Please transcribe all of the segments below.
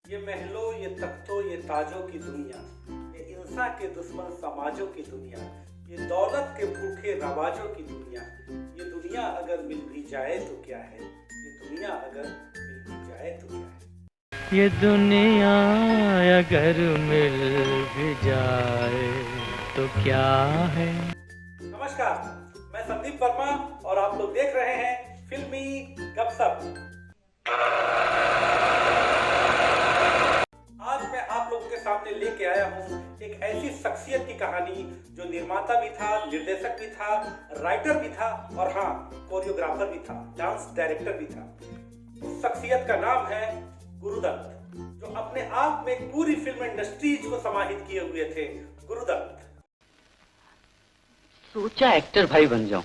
ये महलों, ये तख्तों, ये ताजों की दुनिया, ये इंसान के दुश्मन समाजों की दुनिया, ये दौलत के भूखे रवाजों की दुनिया, ये दुनिया अगर मिल भी जाए तो क्या है, ये दुनिया अगर मिल भी जाए तो क्या है, ये दुनिया अगर मिल भी जाए तो क्या है। नमस्कार, मैं संदीप वर्मा और आप लोग देख रहे हैं फिल्मी गपशप। आज मैं आप लोगों के सामने लेके आया हूँ एक ऐसी शख्सियत की कहानी जो निर्माता भी था, निर्देशक भी था, राइटर भी था और हाँ, कोरियोग्राफर भी था, डांस डायरेक्टर भी था। उस शख्सियत का नाम है गुरुदत्त, जो अपने आप में पूरी फिल्म इंडस्ट्रीज को समाहित किए हुए थे। गुरुदत्त सोचा एक्टर भाई बन जाऊं,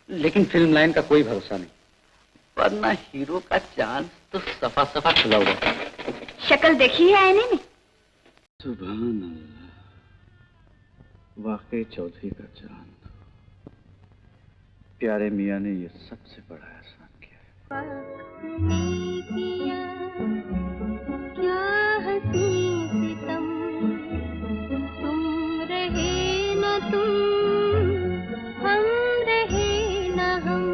लेकिन फिल्म लाइन का कोई भरोसा नहीं, वरना हीरो का चांस तो सफा सफा खुला हुआ था। शक्ल देखी है आईने में? सुभान अल्लाह, वाकई चौधरी का चांद। प्यारे मियाँ ने ये सबसे बड़ा एहसान किया है। क्या हंसी सितम, तुम रहे न तुम, हम रहे न हम।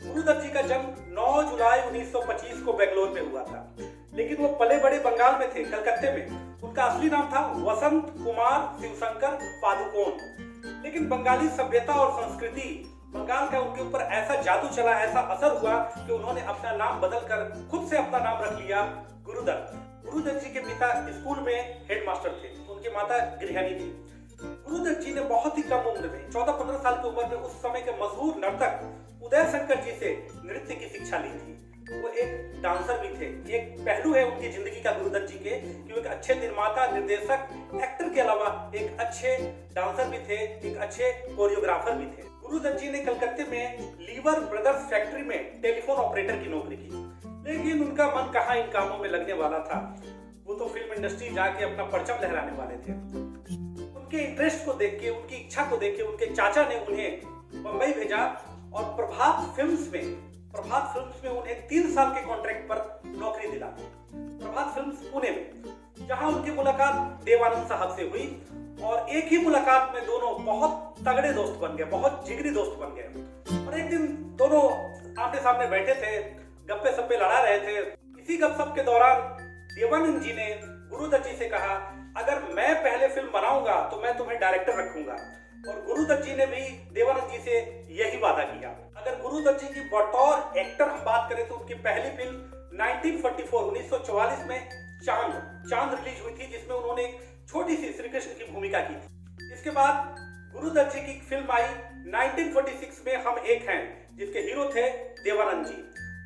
गुरुदत्त जी का जन्म 9 जुलाई 1925 को बेंगलोर में हुआ था, लेकिन वो पले बड़े बंगाल में थे, कलकत्ते में। उनका असली नाम था वसंत कुमार शिवशंकर पादुकोण। लेकिन बंगाली सभ्यता और संस्कृति, बंगाल का उनके ऊपर ऐसा जादू चला, ऐसा असर हुआ कि उन्होंने अपना नाम बदलकर खुद से अपना नाम रख लिया गुरुदत्त। गुरुदत्त जी के पिता स्कूल में हेडमास्टर थे, उनकी माता गृहिणी थी। गुरुदत्त जी ने बहुत ही कम उम्र में, 14-15 साल की उम्र में, उस समय के मशहूर नर्तक उदय शंकर जी से नृत्य की शिक्षा ली थी। वो एक डांसर भी थे। एक पहलू है उनकी जिंदगी का गुरुदत्त जी के कि वो एक अच्छे निर्माता, निर्देशक, एक्टर के अलावा एक अच्छे डांसर भी थे, एक अच्छे कोरियोग्राफर भी थे। गुरुदत्त जी ने कलकत्ते में लीवर ब्रदर्स फैक्ट्री में टेलीफोन ऑपरेटर की नौकरी की, लेकिन उनका मन कहाँ इन कामों में लगने वाला था। वो तो फिल्म इंडस्ट्री जाके अपना परचम लहराने वाले थे। उनके इंटरेस्ट को देख के, उनकी इच्छा को देख के उनके चाचा ने उन्हें बंबई भेजा और प्रभात फिल्म्स में उन्हें 3 साल के कॉन्ट्रैक्ट पर नौकरी दिला। प्रभात फिल्म्स पुणे में, जहां उनकी मुलाकात देवानंद साहब से हुई और एक ही मुलाकात में दोनों बहुत तगड़े दोस्त बन गए, बहुत जिगरी दोस्त बन गए। और एक दिन दोनों आमने सामने बैठे थे, गप्पे सप्पे लड़ा रहे थे। इसी गपशप के दौरान देवानंद जी ने गुरुदत्त जी से कहा, अगर मैं पहले फिल्म बनाऊंगा तो मैं तुम्हें डायरेक्टर रखूंगा। और गुरुदत्त जी ने भी देवानंद जी से यही वादा किया। अगर गुरुदत्त जी की बतौर एक्टर हम बात करें तो उनकी पहली फिल्म 1944 में चांद रिलीज हुई थी, जिसमें उन्होंने एक छोटी सी श्री कृष्ण की भूमिका की थी। इसके बाद गुरुदत्त जी की फिल्म आई 1946 में हम एक हैं, जिसके हीरो थे देवानंद जी,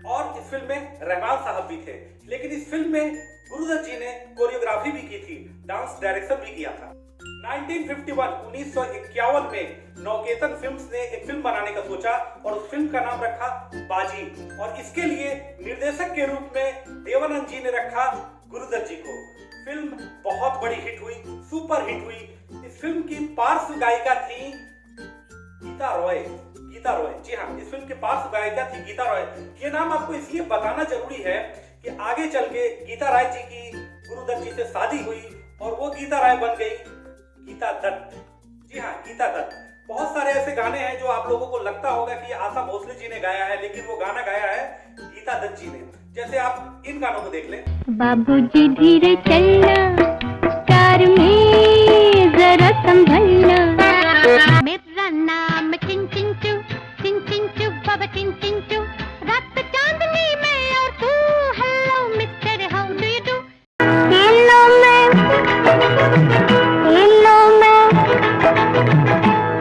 और इस फिल्म में रहमान साहब भी थे। लेकिन इस फिल्म में गुरुदत्त जी ने कोरियोग्राफी भी की थी, डांस डायरेक्शन भी किया था। 1951 में नवकेतन फिल्म्स ने एक फिल्म बनाने का सोचा और उस फिल्म का नाम रखा बाजी, और इसके लिए निर्देशक के रूप में देवानंद जी ने रखा गुरुदत्त जी को। फिल्म बहुत बड़ी हिट हुई, सुपर हिट हुई। इस फिल्म की पार्श्व गायिका थी गीता रॉय। जी हाँ, इस फिल्म की पार्श्व गायिका थी गीता रॉय। ये नाम आपको इसलिए बताना जरूरी है कि आगे चल के गीता राय जी की गुरुदत्त जी से शादी हुई और वो गीता राय बन गई गीता दत्त। जी हाँ, गीता दत्त। बहुत सारे ऐसे गाने हैं जो आप लोगों को लगता होगा कि आशा भोसले जी ने गाया है, लेकिन वो गाना गाया है गीता दत्त जी ने। जैसे आप इन गानों को देख लें। बाबूजी धीरे चलना, कार में जरा संभलना, मेरा नाम चिन चिन चू, बाबा चिन चिन चू, रात चांदनी में और तू, hello mister how do you do.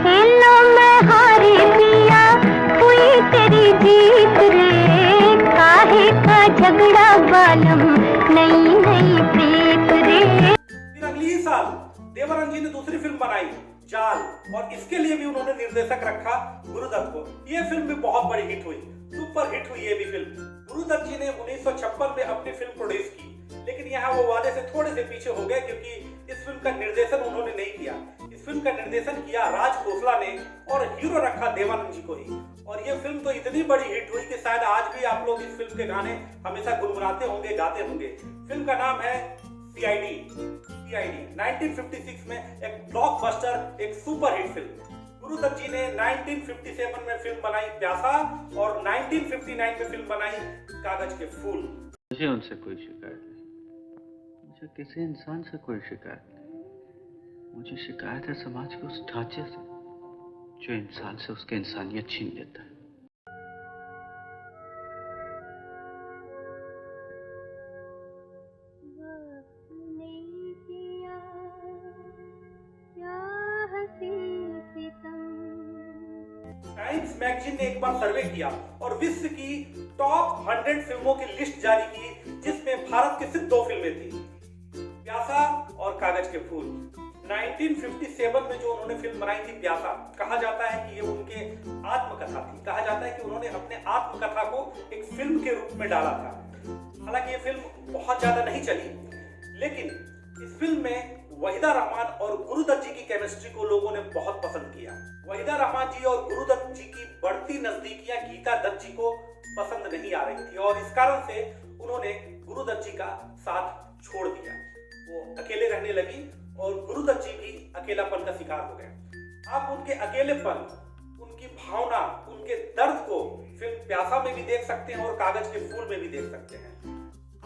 Hello मैं हारी पिया, हुई तेरी जीत रे, काहे का झगड़ा बालम, नई प्रीत रे। फिर अगली ही साल देवानंद जी ने दूसरी फिल्म बनाई जाल, और इसके लिए भी उन्होंने निर्देशक रखा गुरुदत्त को। ये फिल्म भी बहुत बड़ी हिट हुई, सुपर हिट हुई ये भी फिल्म। गुरुदत्त जी ने 1956 में अपनी फिल्म प्रोड्यूस की, लेकिन यहाँ वो वादे से थोड़े से पीछे हो गए, क्योंकि इस फिल्म का निर्देशन उन्होंने नहीं किया। इस फिल्म का निर्देशन किया राज खोसला ने और हीरो रखा देवानंद जी को ही। और ये फिल्म तो इतनी बड़ी हिट हुई कि शायद आज भी आप लोग इस फिल्म के गाने हमेशा गुनगुनाते होंगे, गाते होंगे। फिल्म का नाम है सीआईडी। 1956 में एक ब्लॉकबस्टर, एक सुपर हिट फिल्म। गुरुदत्त जी ने 1957 में फिल्म बनाई प्यासा और 1959 में फिल्म बनाई कागज के फूल। मुझे उनसे कोई शिकायत नहीं, मुझे किसी इंसान से कोई शिकायत नहीं। मुझे शिकायत है समाज के उस ढांचे से जो इंसान से उसकी इंसानियत छीन लेता है। टाइम्स मैगजीन ने एक बार सर्वे किया और विश्व की टॉप 100 फिल्मों की लिस्ट जारी की, जिसमें भारत की सिर्फ 2 फिल्में थी, प्यासा और कागज के फूल। 1957 में जो उन्होंने फिल्म बनाई थी प्यासा, कहा जाता है कि ये उनके आत्मकथा थी। कहा जाता है कि उन्होंने अपने आत्मकथा को एक फिल्म के रूप में डाला था। हालांकि ये फिल्म बहुत ज्यादा नहीं चली, लेकिन इस फिल्म में वहीदा रहमान और गुरुदत्त जी की केमिस्ट्री को लोगों ने बहुत पसंद किया। वहीदा रहमान जी और गुरुदत्त जी की बढ़ती नजदीकियां गीता दत्त जी को पसंद नहीं आ रही थी और इस कारण से उन्होंने गुरुदत्त जी का साथ छोड़ दिया। वो अकेले रहने लगी और गुरुदत्त जी भी अकेलापन का शिकार हो गए। आप उनके अकेलेपन, उनकी भावना, उनके दर्द को फिल्म प्यासा में भी देख सकते हैं और कागज के फूल में भी देख सकते हैं।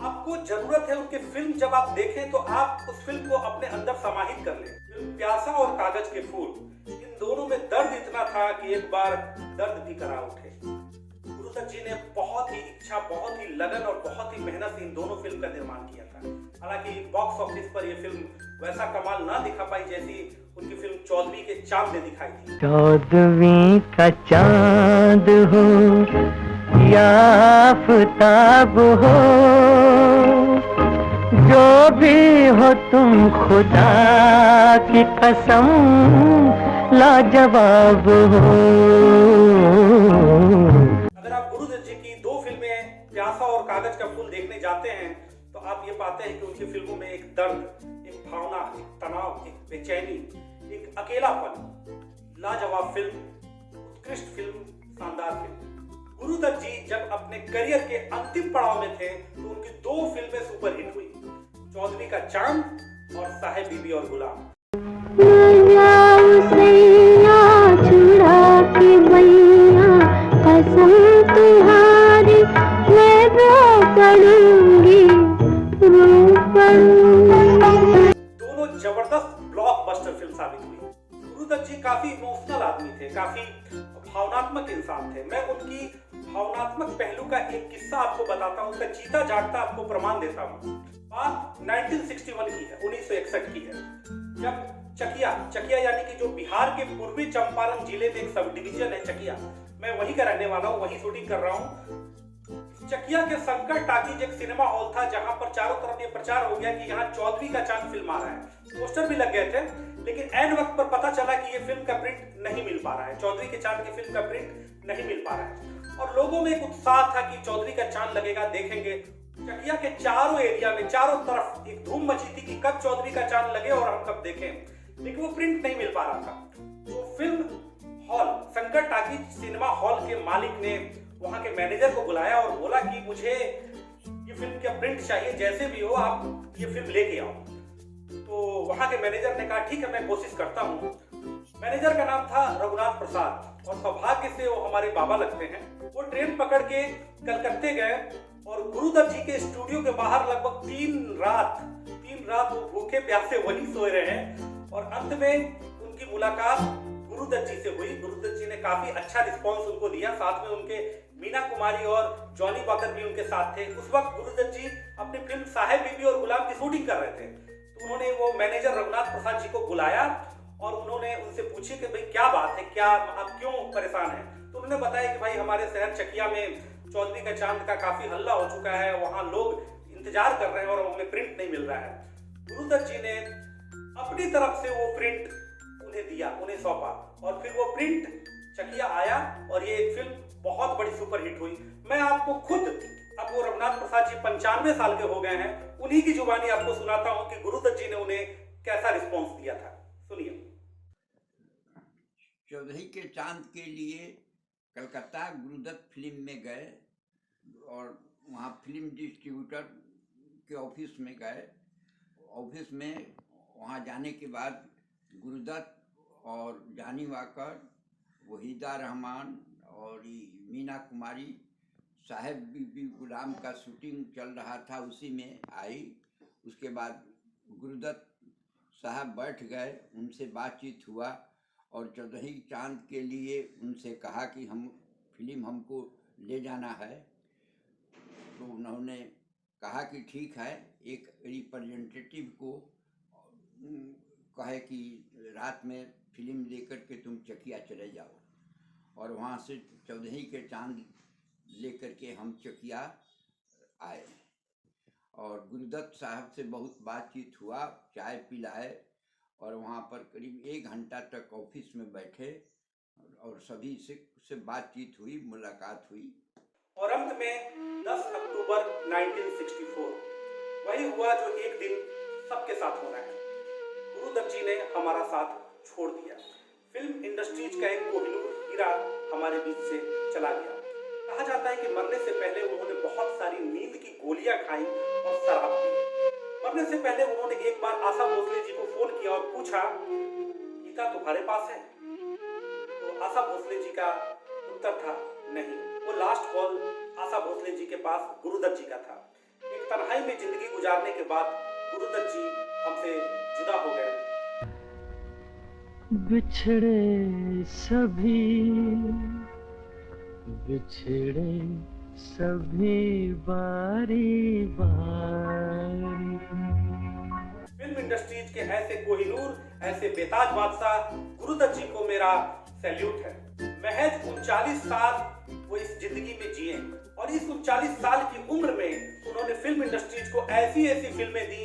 आपको जरूरत है उनके फिल्म जब आप देखें तो आप उस फिल्म को अपने अंदर समाहित कर लें। फिल्म प्यासा और कागज के फूल, इन दोनों में दर्द इतना था कि एक बार दर्द भी करा उठे। गुरुदत्त जी ने बहुत ही इच्छा, बहुत ही लगन और बहुत ही मेहनत से इन दोनों फिल्म का निर्माण किया था। हालांकि बॉक्स ऑफिस पर यह फिल्म वैसा कमाल ना दिखा पाई जैसी उनकी फिल्म चौदहवीं के चांद ने दिखाई थी। चौदहवीं का चांद हो या आफताब हो, जो भी हो तुम खुदा की कसम लाजवाब हो। अगर आप गुरुदत्त जी की 2 फिल्में प्यासा और कागज का फूल देखने जाते हैं तो आप ये पाते हैं कि उनकी फिल्मों में एक दर्द, एक भावना, एक तनाव, एक बेचैनी, एक अकेलापन। लाजवाब फिल्म, उत्कृष्ट फिल्म, शानदार फिल्म। गुरुदत्त जी जब अपने करियर के अंतिम पड़ाव में थे तो उनकी 2 फिल्में सुपरहिट हुई, चौदहवीं का चांद और साहेब बीबी और गुलाम। दोनों जबरदस्त ब्लॉकबस्टर फिल्म साबित हुई। गुरुदत्त जी काफी इमोशनल आदमी थे, काफी भावनात्मक इंसान थे। मैं उनकी भावनात्मक पहलू का एक किस्सा आपको बताता हूँ, उसका जीता जागता आपको प्रमाण देता हूँ। बात 1961 की है, 1961 की है, जब चकिया यानी कि जो बिहार के पूर्वी चंपारण जिले में एक सब डिवीजन है चकिया, मैं वहीं का रहने वाला हूँ, वहीं शूटिंग कर रहा हूँ। चकिया के शंकर टाकीज एक सिनेमा हॉल था जहां पर चारों तरफ ये प्रचार हो गया कि यहाँ चौदहवीं का चांद फिल्म आ रहा है। पोस्टर भी लग गए थे, लेकिन एंड वक्त पर पता चला कि ये फिल्म का प्रिंट नहीं मिल पा रहा है, चौधरी के चांद की फिल्म का प्रिंट नहीं मिल पा रहा है। और लोगों में एक उत्साह था कि चौधरी का चांद लगेगा, देखेंगे। चकिया के चारों एरिया में, चारों तरफ एक धूम मची थी कि कब चौधरी का चांद लगे और हम कब देखें, लेकिन वो प्रिंट नहीं मिल पा रहा था। तो film hall, Shankar talkies cinema hall के मालिक ने वहां के मैनेजर को बुलाया और बोला कि मुझे ये फिल्म का प्रिंट चाहिए, जैसे भी हो आप ये फिल्म लेके आओ। तो वहां के मैनेजर ने कहा ठीक है मैं कोशिश करता हूँ। मैनेजर का नाम था रघुनाथ प्रसाद और सौभाग्य से वो हमारे बाबा लगते हैं। वो ट्रेन पकड़ के कलकत्ते गए और गुरुदत्त जी के स्टूडियो के बाहर लगभग 3 रात वो भूखे प्यासे वहीं सोए रहे और अंत में उनकी मुलाकात गुरुदत्त जी से हुई। गुरुदत्त जी ने काफी अच्छा रिस्पॉन्स उनको दिया, साथ में उनके मीना कुमारी और जॉनी वॉकर भी उनके साथ थे। उस वक्त गुरुदत्त जी अपनी फिल्म साहेब बीबी और गुलाम की शूटिंग कर रहे थे। तो उन्होंने वो मैनेजर रघुनाथ प्रसाद जी को बुलाया और उन्होंने उनसे पूछी कि भाई क्या बात है, क्या आप क्यों परेशान हैं। तो उन्होंने बताया कि भाई हमारे शहर चकिया में चौधरी का चांद का काफी हल्ला हो चुका है, वहां लोग इंतजार कर रहे हैं और हमें प्रिंट नहीं मिल रहा है। गुरुदत्त जी ने अपनी तरफ से वो प्रिंट उन्हें दिया, उन्हें सौंपा और फिर वो प्रिंट चकिया आया और ये एक फिल्म बहुत बड़ी सुपरहिट हुई। मैं आपको खुद, अब वो रघुनाथ प्रसाद जी 95 साल के हो गए हैं, उन्हीं की जुबानी आपको सुनाता हूं कि गुरुदत्त जी ने उन्हें कैसा रिस्पॉन्स दिया था। सुनिए। चौधरी के चांद के लिए कलकत्ता गुरुदत्त फिल्म में गए और वहाँ फिल्म डिस्ट्रीब्यूटर के ऑफिस में गए। ऑफिस में वहाँ जाने के बाद गुरुदत्त और जानी वाकर, वहीदा रहमान और मीना कुमारी, साहेब बीबी गुलाम का शूटिंग चल रहा था, उसी में आई। उसके बाद गुरुदत्त साहब बैठ गए, उनसे बातचीत हुआ और चौदही चांद के लिए उनसे कहा कि फिल्म हमको ले जाना है। तो उन्होंने कहा कि ठीक है, एक रिप्रेजेंटेटिव को कहे कि रात में फिल्म लेकर के तुम चकिया चले जाओ। और वहाँ से चौदही के चांद लेकर के हम चकिया आए और गुरुदत्त साहब से बहुत बातचीत हुआ, चाय पिलाए और वहाँ पर करीब 1 घंटा तक ऑफिस में बैठे और सभी से बातचीत हुई, मुलाकात हुई। और अंत में 10 अक्टूबर 1964 वही हुआ जो एक दिन सबके साथ होना है। गुरुदत्त जी ने हमारा साथ छोड़ दिया। फिल्म इंडस्ट्रीज का एक कोहिनूर हीरा हमारे बीच से चला गया। कहा जाता है कि मरने से पहले उन्होंने बहुत सारी नींद की गोलियां खाई और शराब पी। मरने से पहले उन्होंने एक बार आशा भोसले जी को फोन किया और पूछा, गीता तुम्हारे पास है? तो आशा भोसले जी का उत्तर था, नहीं। वो लास्ट कॉल आशा भोसले जी के पास गुरुदत्त जी का था। एक तन्हाई में जिंदगी गुजारने के बाद गुरुदत्त जी हमसे जुदा हो गए। बिछड़े सभी बारी बारी। फिल्म इंडस्ट्रीज के ऐसे कोहिनूर, ऐसे बेताज बादशाह गुरुदत्त जी को मेरा सैल्यूट है। महज 39 साल वो इस जिंदगी में जिए और इस 39 साल की उम्र में उन्होंने फिल्म इंडस्ट्रीज को ऐसी फिल्में दी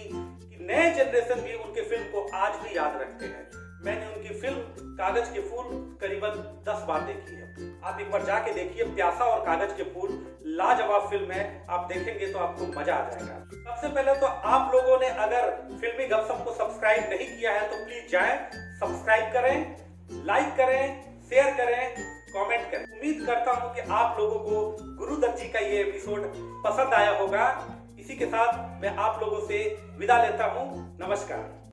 कि नए जनरेशन भी उनके फिल्म को आज भी याद रखते हैं। मैंने उनकी फिल्म कागज के फूल करीबन 10 बार देखी है। आप एक बार जाके देखिए, प्यासा और कागज के फूल लाजवाब फिल्म है। आप देखेंगे तो आपको मजा आ जाएगा। सबसे पहले तो आप लोगों ने अगर फिल्मी गपशप को सब्सक्राइब नहीं किया है तो प्लीज जाएं, सब्सक्राइब करें, लाइक करें, शेयर करें, कमेंट करें। उम्मीद करता हूं कि आप लोगों को गुरुदत्त जी का ये एपिसोड पसंद आया होगा। इसी के साथ मैं आप लोगों से विदा लेता हूं। नमस्कार।